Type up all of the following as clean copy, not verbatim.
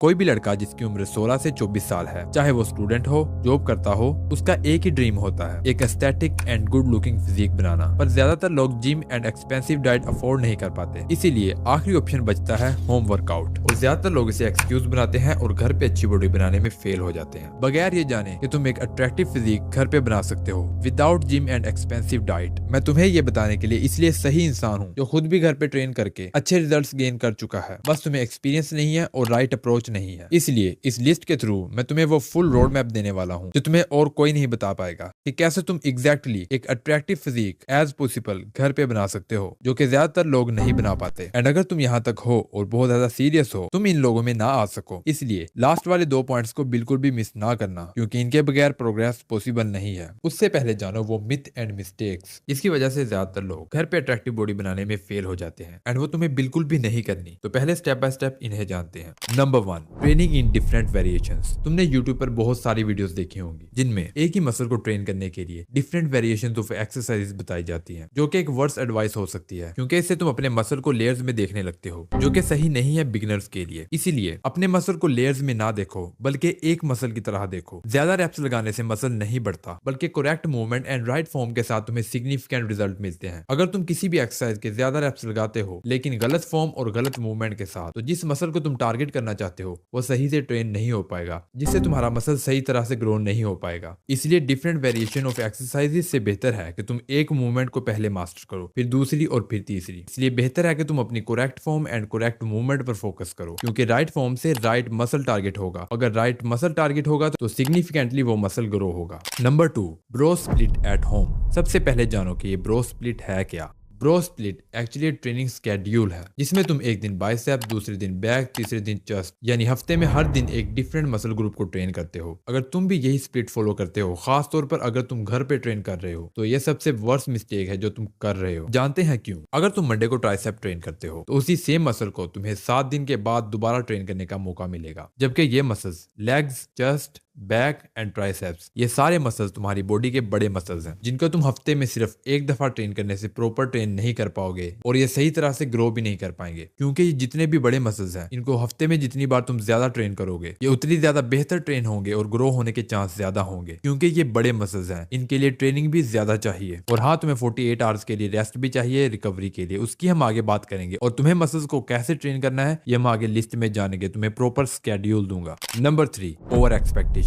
कोई भी लड़का जिसकी उम्र 16 से 24 साल है, चाहे वो स्टूडेंट हो, जॉब करता हो, उसका एक ही ड्रीम होता है, एक aesthetic and good looking physique बनाना। पर ज्यादातर लोग gym and expensive diet afford नहीं कर पाते, इसीलिए आखिरी ऑप्शन बचता है होम वर्कआउट। और ज्यादातर लोग इसे एक्सक्यूज बनाते हैं और घर पे अच्छी बॉडी बनाने में फेल हो जाते हैं, बगैर ये जाने कि तुम एक अट्रैक्टिव फिजिक घर पे बना सकते हो without gym and expensive diet. मैं तुम्हें ये बताने के लिए इसलिए सही इंसान हूँ, जो खुद भी घर पे ट्रेन करके अच्छे रिजल्ट्स गेन कर चुका है। बस तुम्हें एक्सपीरियंस नहीं है और राइट अप्रोच नहीं है। इसलिए इस लिस्ट के थ्रू मैं तुम्हें वो फुल रोड मैप देने वाला हूँ जो तुम्हें और कोई नहीं बता पाएगा, कि कैसे तुम एग्जैक्टली एक अट्रैक्टिव फिजिक एज पॉसिबल घर पे बना सकते हो, जो कि ज्यादातर लोग नहीं बना पाते। एंड अगर तुम यहाँ तक हो और बहुत ज्यादा सीरियस हो, तुम इन लोगों में ना आ सको, इसलिए लास्ट वाले 2 पॉइंट्स को बिल्कुल भी मिस ना करना, क्योंकि इनके बगैर प्रोग्रेस पॉसिबल नहीं है। उससे पहले जानो वो मिथ एंड मिस्टेक्स, जिसकी वजह से ज्यादातर लोग घर पे अट्रैक्टिव बॉडी बनाने में फेल हो जाते हैं, एंड वो तुम्हें बिल्कुल भी नहीं करनी। तो पहले स्टेप बाय स्टेप इन्हें जानते हैं। Number 1, training in different variations. तुमने यूट्यूब पर बहुत सारी वीडियोस देखी होंगी जिनमें एक ही मसल को ट्रेन करने के लिए डिफरेंट वेरिएशंस ऑफ एक्सरसाइज बताई जाती हैं, जो कि एक वर्स एडवाइस हो सकती है, क्योंकि इससे तुम अपने मसल को लेयर्स में देखने लगते हो, जो कि सही नहीं है बिगिनर्स के लिए। इसीलिए अपने मसल को लेयर्स में ना देखो, बल्कि एक मसल की तरह देखो। ज्यादा रेप्स लगाने से मसल नहीं बढ़ता, बल्कि correct movement and right form के साथ तुम्हें सिग्निफिकेंट रिजल्ट मिलते हैं। अगर तुम किसी भी एक्सरसाइज के ज्यादा रेप्स लगाते हो लेकिन गलत फॉर्म और गलत मूवमेंट के साथ, तो जिस मसल को तुम टारगेट करना चाहते हो वो सही से ट्रेन नहीं हो पाएगा, जिससे तुम्हारा मसल सही तरह से ग्रो नहीं हो पाएगा। इसलिए डिफरेंट वेरिएशन ऑफ एक्सरसाइजेस से बेहतर है कि तुम एक मूवमेंट को पहले मास्टर करो, फिर दूसरी और फिर तीसरी। इसलिए बेहतर है कि तुम अपनी correct form and correct movement पर फोकस करो, क्योंकि राइट फॉर्म से राइट मसल टारगेट होगा। अगर राइट मसल टारगेट होगा तो सिग्निफिकेंटली वो मसल ग्रो होगा। Number 2, bro split at home. सबसे पहले जानो कि ये ब्रो स्प्लिट है क्या। Bro split actually training schedule है, जिसमें तुम एक दिन बाइसेप, दूसरे दिन बैक, तीसरे दिन चेस्ट, यानी हफ्ते में हर दिन एक डिफरेंट मसल ग्रुप को ट्रेन करते हो। अगर तुम भी यही स्प्लिट फॉलो करते हो, खास तौर पर अगर तुम घर पे ट्रेन कर रहे हो, तो ये सबसे वर्स्ट मिस्टेक है जो तुम कर रहे हो। जानते हैं क्यों? अगर तुम मंडे को ट्राइसेप ट्रेन करते हो, तो उसी सेम मसल को तुम्हें 7 दिन के बाद दोबारा ट्रेन करने का मौका मिलेगा, जबकि ये muscles legs, chest, back and triceps, ये सारे मसल्स तुम्हारी बॉडी के बड़े मसल्स हैं, जिनको तुम हफ्ते में सिर्फ एक दफा ट्रेन करने से प्रॉपर ट्रेन नहीं कर पाओगे, और ये सही तरह से ग्रो भी नहीं कर पाएंगे। क्योंकि ये जितने भी बड़े मसल्स हैं, इनको हफ्ते में जितनी बार तुम ज्यादा ट्रेन करोगे, ये उतनी ज्यादा बेहतर ट्रेन होंगे और ग्रो होने के चांस ज्यादा होंगे, क्योंकि ये बड़े मसल्स हैं। इनके लिए ट्रेनिंग भी ज्यादा चाहिए, और हाँ, तुम्हें 48 आवर्स के लिए रेस्ट भी चाहिए रिकवरी के लिए, उसकी हम आगे बात करेंगे। और तुम्हें मसल्स को कैसे ट्रेन करना है ये हम आगे लिस्ट में जानेंगे, तुम्हें प्रॉपर स्केड्यूल दूंगा। Number 3, over expectations.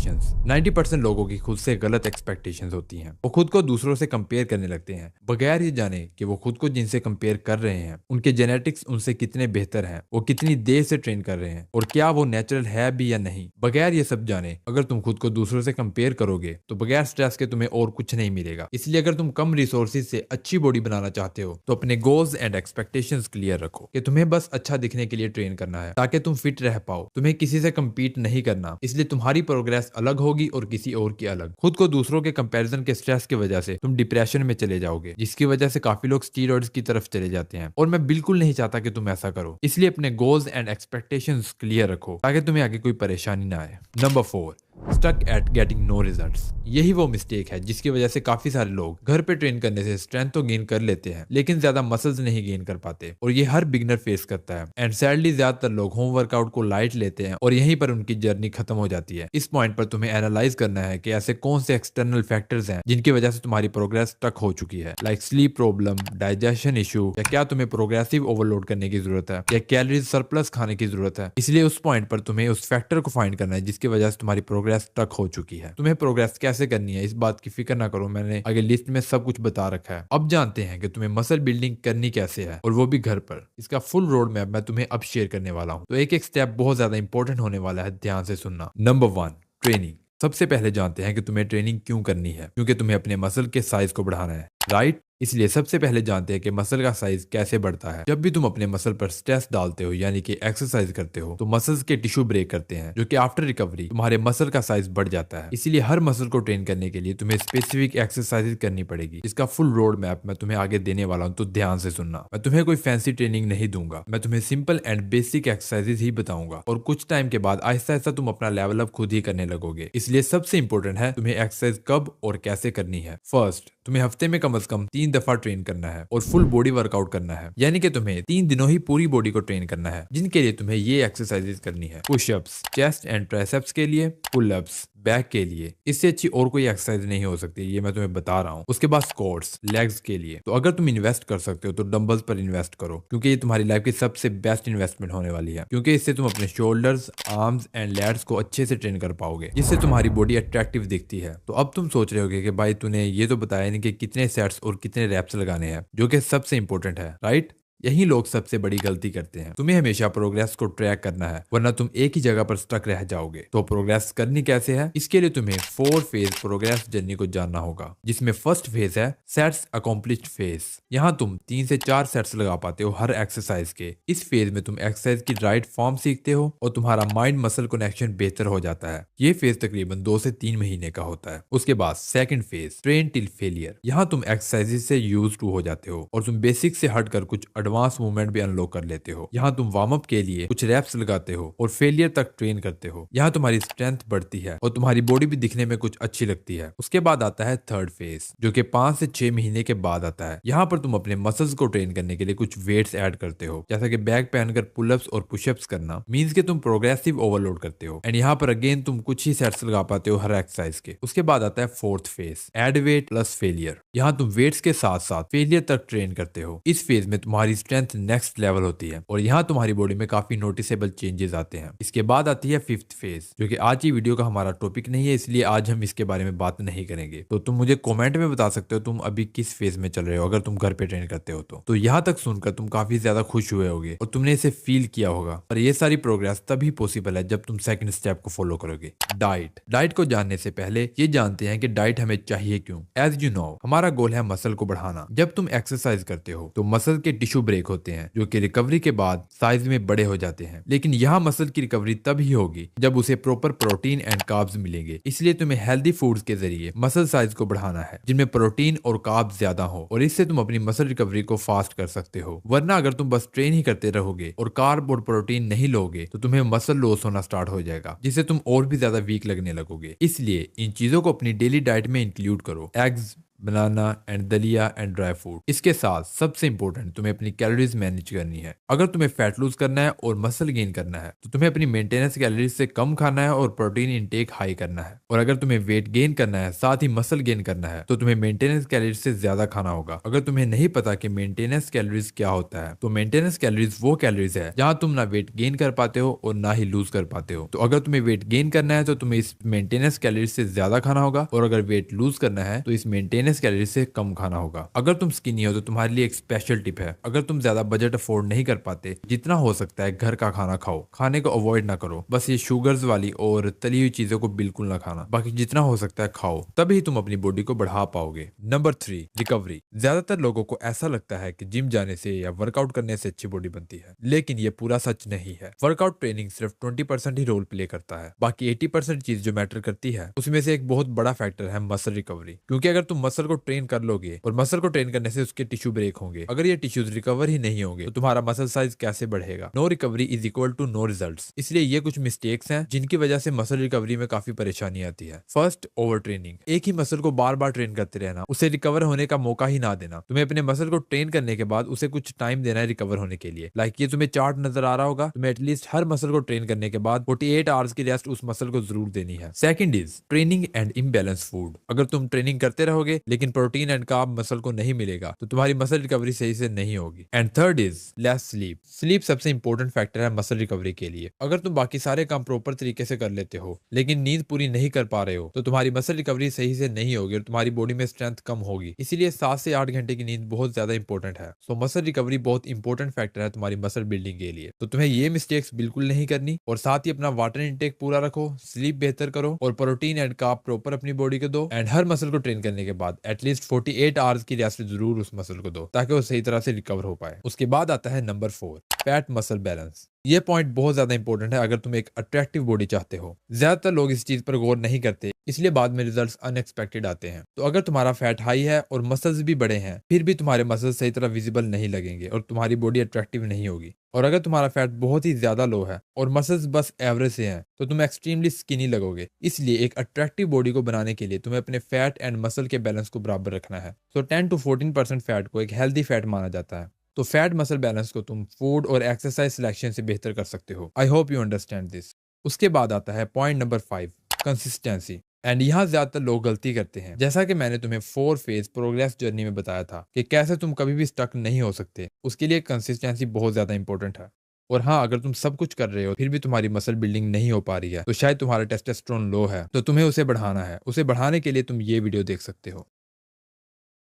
90% लोगों की खुद से गलत एक्सपेक्टेशंस होती हैं। वो खुद को दूसरों से कंपेयर करने लगते हैं, बगैर ये जाने कि वो खुद को जिनसे कंपेयर कर रहे हैं उनके जेनेटिक्स उनसे कितने बेहतर हैं, वो कितनी देर से ट्रेन कर रहे हैं, और क्या वो नेचुरल है भी या नहीं। बगैर ये सब जाने अगर तुम खुद को दूसरों से कंपेयर करोगे, तो बगैर स्ट्रेस के तुम्हें और कुछ नहीं मिलेगा। इसलिए अगर तुम कम रिसोर्सेज से अच्छी बॉडी बनाना चाहते हो, तो अपने गोल्स एंड एक्सपेक्टेशंस क्लियर रखो, कि तुम्हें बस अच्छा दिखने के लिए ट्रेन करना है, ताकि तुम फिट रह पाओ। तुम्हें किसी से कम्पीट नहीं करना, इसलिए तुम्हारी प्रोग्रेस अलग होगी और किसी और की अलग। खुद को दूसरों के कंपैरिजन के स्ट्रेस की वजह से तुम डिप्रेशन में चले जाओगे, जिसकी वजह से काफी लोग स्टीरॉइड्स की तरफ चले जाते हैं, और मैं बिल्कुल नहीं चाहता कि तुम ऐसा करो। इसलिए अपने गोल्स एंड एक्सपेक्टेशंस क्लियर रखो, ताकि तुम्हें आगे कोई परेशानी ना आए। Number 4, stuck at getting no results. यही वो मिस्टेक है जिसकी वजह से काफी सारे लोग घर पे ट्रेन करने से स्ट्रेंथ तो गेन कर लेते हैं, लेकिन ज्यादा मसल्स नहीं गेन कर पाते, और ये हर बिगनर फेस करता है। एंड सैडली ज्यादातर लोग होम वर्कआउट को लाइट लेते हैं, और यहीं पर उनकी जर्नी खत्म हो जाती है। इस पॉइंट पर तुम्हें एनालाइज करना है कि ऐसे कौन से एक्सटर्नल फैक्टर्स हैं जिनकी वजह से तुम्हारी प्रोग्रेस स्टक हो चुकी है, like sleep problem, digestion issue, या क्या तुम्हें प्रोग्रेसिव ओवरलोड करने की जरूरत है, या कैलोरीज सरप्लस खाने की जरूरत है। इसलिए उस पॉइंट पर तुम्हें उस फैक्टर को फाइंड करना है जिसकी वजह से तुम्हारी प्रोग्रेस स्टक हो चुकी है। तुम्हें प्रोग्रेस कैसे करनी है, इस बात की फिक्र ना करो, मैंने आगे लिस्ट में सब कुछ बता रखा है। अब जानते हैं कि तुम्हें मसल बिल्डिंग करनी कैसे है, और वो भी घर पर। इसका फुल रोड मैप मैं तुम्हें अब शेयर करने वाला हूँ, तो एक एक स्टेप बहुत ज्यादा इंपॉर्टेंट होने वाला है, ध्यान से सुनना। Number 1, training. सबसे पहले जानते हैं कि तुम्हें ट्रेनिंग क्यों करनी है, क्योंकि तुम्हें अपने मसल के साइज को बढ़ाना है, राइट। इसलिए सबसे पहले जानते हैं कि मसल का साइज कैसे बढ़ता है। जब भी तुम अपने मसल पर स्ट्रेस डालते हो, यानी कि एक्सरसाइज करते हो, तो मसल्स के टिश्यू ब्रेक करते हैं, जो कि आफ्टर रिकवरी तुम्हारे मसल का साइज बढ़ जाता है। इसीलिए हर मसल को ट्रेन करने के लिए तुम्हें स्पेसिफिक एक्सरसाइज करनी पड़ेगी। इसका फुल रोड मैप मैं तुम्हें आगे देने वाला हूँ, तो ध्यान से सुनना। मैं तुम्हें कोई फैंसी ट्रेनिंग नहीं दूंगा, मैं तुम्हें सिंपल एंड बेसिक एक्सरसाइजेज ही बताऊंगा, और कुछ टाइम के बाद आहिस्ता आहिस्ता तुम अपना लेवल अप खुद ही करने लगोगे। इसलिए सबसे इंपॉर्टेंट है तुम्हें एक्सरसाइज कब और कैसे करनी है। फर्स्ट, तुम्हें हफ्ते में कम से कम 3 3 दफा ट्रेन करना है और फुल बॉडी वर्कआउट करना है। यानी कि तुम्हें 3 दिनों ही पूरी बॉडी को ट्रेन करना है, जिनके लिए तुम्हें ये एक्सरसाइजेस करनी है। पुशअप्स चेस्ट एंड ट्राइसेप्स के लिए, पुलअप्स बैक के लिए। इससे अच्छी और कोई एक्सरसाइज नहीं हो सकती, ये मैं तुम्हें बता रहा हूँ। उसके बाद स्क्वाट्स लेग्स के लिए। तो अगर तुम इन्वेस्ट कर सकते हो तो डंबल्स पर इन्वेस्ट करो, क्योंकि ये तुम्हारी लाइफ की सबसे बेस्ट इन्वेस्टमेंट होने वाली है, क्योंकि इससे तुम अपने शोल्डर्स, आर्म्स एंड लैट्स को अच्छे से ट्रेन कर पाओगे, जिससे तुम्हारी बॉडी अट्रैक्टिव दिखती है। तो अब तुम सोच रहे होगे कि भाई तूने ये तो बताया नहीं कि कितने सेट्स और कितने रैप्स लगाने हैं, जो कि सबसे इंपॉर्टेंट है, राइट? यही लोग सबसे बड़ी गलती करते हैं। तुम्हें हमेशा प्रोग्रेस को ट्रैक करना है, वरना तुम एक ही जगह पर स्टक रह जाओगे। तो प्रोग्रेस करनी कैसे है? इसके लिए तुम्हें 4 फेज प्रोग्रेस जर्नी को जानना होगा, जिसमें फर्स्ट फेज है सेट्स अकॉम्प्लिश्ड फेज। यहाँ तुम 3 से 4 सेट्स लगा पाते हो हर एक्सरसाइज के। इस फेज में तुम एक्सरसाइज की राइट फॉर्म सीखते हो और तुम्हारा माइंड मसल कनेक्शन बेहतर हो जाता है। ये फेज तकरीबन 2 से 3 महीने का होता है। उसके बाद second phase train till failure. यहाँ तुम एक्सरसाइज से यूज टू हो जाते हो और तुम बेसिक से हटकर कुछ एडवांस मूवमेंट भी अनलॉक कर लेते हो। यहाँ तुम वार्म अप के लिए कुछ रैप्स लगाते हो और फेलियर तक ट्रेन करते हो। यहाँ तुम्हारी स्ट्रेंथ बढ़ती है और तुम्हारी बॉडी भी दिखने में कुछ अच्छी लगती है। उसके बाद आता है थर्ड फेज, जो कि 5 से 6 महीने के बाद आता है। यहाँ पर तुम अपने मसल्स को ट्रेन करने के लिए कुछ वेट्स ऐड करते हो, जैसा कि बैग पहनकर पुलअप्स और पुशअप्स करना। मींस कि तुम प्रोग्रेसिव ओवरलोड करते हो। एंड यहाँ पर अगेन तुम कुछ ही सेट्स लगा पाते हो हर एक्सरसाइज के। उसके बाद आता है fourth phase, add weight plus failure. यहाँ तुम वेट्स के साथ साथ फेलियर तक ट्रेन करते हो। इस फेज में तुम्हारी स्ट्रेंथ नेक्स्ट लेवल होती है और यहाँ तुम्हारी बॉडी में काफी नोटिसेबल चेंजेस आते हैं। इसके बाद आती है फिफ्थ फेज, जो कि आज की वीडियो का हमारा टॉपिक नहीं है, इसलिए आज हम इसके बारे में बात नहीं करेंगे। तो तुम मुझे कमेंट में बता सकते हो तुम अभी किस फेज में चल रहे हो, अगर तुम घर पे ट्रेन करते हो तो यहाँ तक सुनकर तुम काफी ज्यादा खुश हुए होगे और तुमने इसे फील किया होगा। और ये सारी प्रोग्रेस तभी पॉसिबल है जब तुम सेकंड स्टेप को फॉलो करोगे, डाइट को जानने से पहले ये जानते हैं कि डाइट हमें चाहिए क्यों। एज यू नो, हमारा गोल है मसल को बढ़ाना। जब तुम एक्सरसाइज करते हो तो मसल के टिश्यू ब्रेक होते हैं, जो कि रिकवरी के बाद साइज में बड़े हो जाते हैं। लेकिन यहाँ मसल की रिकवरी तब ही होगी जब उसे प्रॉपर प्रोटीन एंड कार्ब्स मिलेंगे। इसलिए तुम्हें हेल्दी फूड्स के जरिए मसल साइज को बढ़ाना है, जिनमें प्रोटीन और कार्ब्स ज्यादा हो, और इससे तुम अपनी मसल रिकवरी को फास्ट कर सकते हो। वरना अगर तुम बस ट्रेन ही करते रहोगे और कार्ब और प्रोटीन नहीं लोगे तो तुम्हें मसल लॉस होना स्टार्ट हो जाएगा, जिससे तुम और भी ज्यादा वीक लगने लगोगे। इसलिए इन चीजों को अपनी डेली डाइट में इंक्लूड करो, एग्स, बनाना एंड दलिया एंड ड्राई फ्रूट। इसके साथ सबसे इंपॉर्टेंट, तुम्हें अपनी कैलोरीज मैनेज करनी है। अगर तुम्हें फैट लूज करना है और मसल गेन करना है तो तुम्हें अपनी मेंटेनेंस कैलोरीज से कम खाना है और प्रोटीन इंटेक हाई करना है। और अगर तुम्हें वेट गेन करना है साथ ही मसल गेन करना है तो तुम्हें मेंटेनेंस कैलोरीज से ज्यादा खाना होगा। अगर तुम्हें नहीं पता कि मेंटेनेंस कैलोरीज क्या होता है, तो मेंटेनेंस कैलोरीज वो कैलोरीज है जहां तुम ना वेट गेन कर पाते हो और ना ही लूज कर पाते हो। तो अगर तुम्हें वेट गेन करना है तो तुम्हें इस मेंटेनेंस कैलोरीज से ज्यादा खाना होगा, और अगर वेट लूज करना है तो इस मेंटेनेंस कैलोरी से कम खाना होगा। अगर तुम स्किनी हो तो तुम्हारे लिए एक स्पेशल टिप है, अगर तुम ज्यादा बजट अफोर्ड नहीं कर पाते, जितना हो सकता है घर का खाना खाओ। खाने को अवॉइड ना करो, बस ये शुगर्स वाली और तली हुई चीजों को बिल्कुल ना खाना, बाकी जितना हो सकता है खाओ, तभी तुम अपनी बॉडी को बढ़ा पाओगे। Number 3, recovery. ज्यादातर लोगों को ऐसा लगता है कि जिम जाने से या वर्कआउट करने से अच्छी बॉडी बनती है, लेकिन ये पूरा सच नहीं है। वर्कआउट ट्रेनिंग सिर्फ 20% ही रोल प्ले करता है, बाकी 80% चीज जो मैटर करती है उसमें से एक बहुत बड़ा फैक्टर है मसल रिकवरी। क्योंकि अगर तुम मसल को ट्रेन कर लोगे और मसल को ट्रेन करने से उसके टिश्यू ब्रेक होंगे, अगर ये टिश्यूज रिकवर ही नहीं होंगे तो तुम्हारा मसल साइज कैसे बढ़ेगा। No recovery is equal to no results. इसलिए ये कुछ मिस्टेक्स हैं जिनकी वजह से मसल रिकवरी में काफी परेशानी आती है। First, over training. एक ही मसल को बार बार ट्रेन करते रहना, उसे रिकवर होने का मौका ही ना देना। तुम्हें अपने मसल को ट्रेन करने के बाद उसे कुछ टाइम देना है रिकवर होने के लिए। लाइक ये तुम्हें चार्ट नजर आ रहा होगा, तुम्हें एटलीस्ट हर मसल को ट्रेन करने के बाद 48 आवर्स की रेस्ट उस मसल को जरूर देनी है। Second is training and imbalance food. अगर तुम ट्रेनिंग करते रहोगे लेकिन प्रोटीन एंड कार्ब मसल को नहीं मिलेगा तो तुम्हारी मसल रिकवरी सही से नहीं होगी। And third is less sleep. Sleep सबसे इंपॉर्टेंट फैक्टर है मसल रिकवरी के लिए। अगर तुम बाकी सारे काम प्रॉपर तरीके से कर लेते हो लेकिन नींद पूरी नहीं कर पा रहे हो तो तुम्हारी मसल रिकवरी सही से नहीं होगी और तुम्हारी बॉडी में स्ट्रेंथ कम होगी। इसीलिए 7 से 8 घंटे की नींद बहुत ज्यादा इंपॉर्टेंट है। सो मसल रिकवरी बहुत इंपॉर्टेंट फैक्टर है तुम्हारी मसल बिल्डिंग के लिए। तो तुम्हें ये मिस्टेक्स बिल्कुल नहीं करनी, और साथ ही अपना वाटर इनटेक पूरा रखो, स्लीप बेहतर करो और प्रोटीन एंड कार्ब प्रॉपर अपनी बॉडी को दो। एंड हर मसल को ट्रेन करने के बाद एटलीस्ट 48 आवर्स की रेस्ट जरूर उस मसल को दो ताकि वो सही तरह से रिकवर हो पाए। उसके बाद आता है नंबर 4, फैट मसल बैलेंस। ये पॉइंट बहुत ज्यादा इंपॉर्टेंट है अगर तुम एक अट्रैक्टिव बॉडी चाहते हो। ज्यादातर लोग इस चीज पर गौर नहीं करते, इसलिए बाद में रिजल्ट्स अनएक्सपेक्टेड आते हैं। तो अगर तुम्हारा फैट हाई है और मसल्स भी बड़े हैं, फिर भी तुम्हारे मसल्स सही तरह विजिबल नहीं लगेंगे और तुम्हारी बॉडी अट्रैक्टिव नहीं होगी। और अगर तुम्हारा फैट बहुत ही ज्यादा लो है और मसल्स बस एवरेज से हैं, तो तुम एक्सट्रीमली स्किनी लगोगे। इसलिए एक अट्रैक्टिव बॉडी को बनाने के लिए तुम्हें अपने फैट एंड मसल के बैलेंस को बराबर रखना है। तो 10 to 14% फैट को एक हेल्दी फैट माना जाता है। तो फैट मसल बैलेंस को तुम फूड और एक्सरसाइज सिलेक्शन से बेहतर कर सकते हो। I hope you understand this. उसके बाद आता है पॉइंट नंबर 5, कंसिस्टेंसी। एंड यहाँ ज्यादातर लोग गलती करते हैं। जैसा कि मैंने तुम्हें 4 फेज प्रोग्रेस जर्नी में बताया था कि कैसे तुम कभी भी स्टक नहीं हो सकते, उसके लिए कंसिस्टेंसी बहुत ज्यादा इंपॉर्टेंट है। और हाँ, अगर तुम सब कुछ कर रहे हो फिर भी तुम्हारी मसल बिल्डिंग नहीं हो पा रही है, तो शायद तुम्हारा टेस्टोस्टेरोन लो है, तो तुम्हें उसे बढ़ाना है। उसे बढ़ाने के लिए तुम ये वीडियो देख सकते हो।